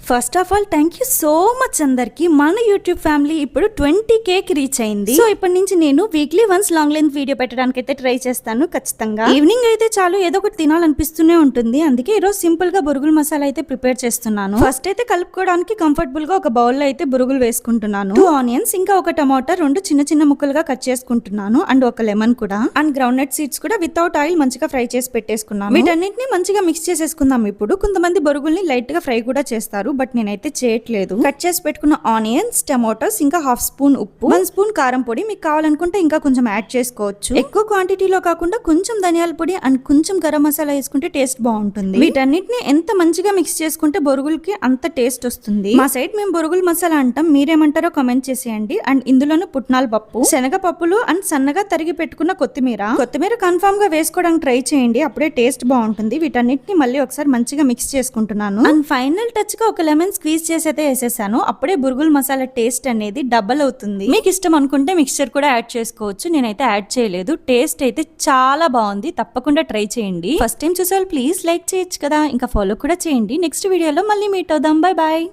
First of all thank you so much అందరికి. మన YouTube family ఇప్పుడు 20K రీచ్ అయింది. సో ఇప్పటి నుంచి నేను weekly once long length video పెట్టడానికి అయితే ట్రై చేస్తాను ఖచ్చితంగా. ఈవినింగ్ అయితే చాలు ఏదో ఒకటి తినాలనిపిస్తూనే ఉంటుంది. అందుకే ఈరోజు సింపుల్ గా బొరుగుల మసాలా అయితే ప్రిపేర్ చేస్తున్నాను. ఫస్ట్ అయితే కలుపుకోవడానికి కంఫర్టబుల్ గా ఒక బౌల్ లో అయితే బొరుగులు వేసుకుంటున్నాను. 2 ఆనియన్స్ ఇంకా ఒక టమాటా 2 చిన్న చిన్న ముక్కలుగా కట్ చేసుకుంటున్నాను. అండ్ ఒక లెమన్ కూడా అండ్ గ్రౌండ్ నట్ సీడ్స్ కూడా వితౌట్ ఆయిల్ మంచిగా ఫ్రై చేసి పెట్టేసుకున్నాను. వీటన్నిటిని మంచిగా మిక్స్ చేసేసుకుందాం. ఇప్పుడు కొంతమంది బొరుగుల్ని లైట్ గా ఫ్రై కూడా చేస్తారు, బట్ నేనైతే చేయట్లేదు. కట్ చేసి పెట్టుకున్న ఆనియన్స్, టమాటోస్ ఇంకా హాఫ్ స్పూన్ ఉప్పు, 1 స్పూన్ కారం పొడి, మీకు కావాలనుకుంటే ఇంకా కొంచెం యాడ్ చేసుకోవచ్చు. ఎక్కువ క్వాంటిటీలో కాకుండా కొంచెం ధనియాల పొడి అండ్ కొంచెం గరం మసాలా వేసుకుంటే టేస్ట్ బాగుంటుంది. వీటన్నిటిని ఎంత మంచిగా మిక్స్ చేసుకుంటే బొరుగులకి అంత టేస్ట్ వస్తుంది. మా సైడ్ మేము బొరుగుల మసాలా అంటాం, మీరేమంటారో కామెంట్ చేసేయండి. అండ్ ఇందులోనే పుట్నాల పప్పు, శనగపప్పులు అండ్ సన్నగా తరిగి పెట్టుకున్న కొత్తిమీర కన్ఫర్మ్ గా వేసుకోవడానికి ట్రై చేయండి, అప్పుడే టేస్ట్ బాగుంటుంది. వీటన్నిటిని మళ్ళీ ఒకసారి మంచిగా మిక్స్ చేసుకుంటున్నాను. అండ్ ఫైనల్ టచ్ గా ఒక లెమన్ స్క్వీజ్ చేసి అయితే వేసేసాను. అప్పుడే బురుగుల మసాలా టేస్ట్ అనేది డబల్ అవుతుంది. మీకు ఇష్టం అనుకుంటే మిక్స్చర్ కూడా యాడ్ చేసుకోవచ్చు, నేనైతే యాడ్ చేయలేదు. టేస్ట్ అయితే చాలా బాగుంది, తప్పకుండా ట్రై చేయండి. ఫస్ట్ టైం చూసే వాళ్ళు ప్లీజ్ లైక్ చేయొచ్చు కదా, ఇంకా ఫాలో కూడా చేయండి. నెక్స్ట్ వీడియోలో మళ్ళీ మీట్ అవుదాం. Bye bye.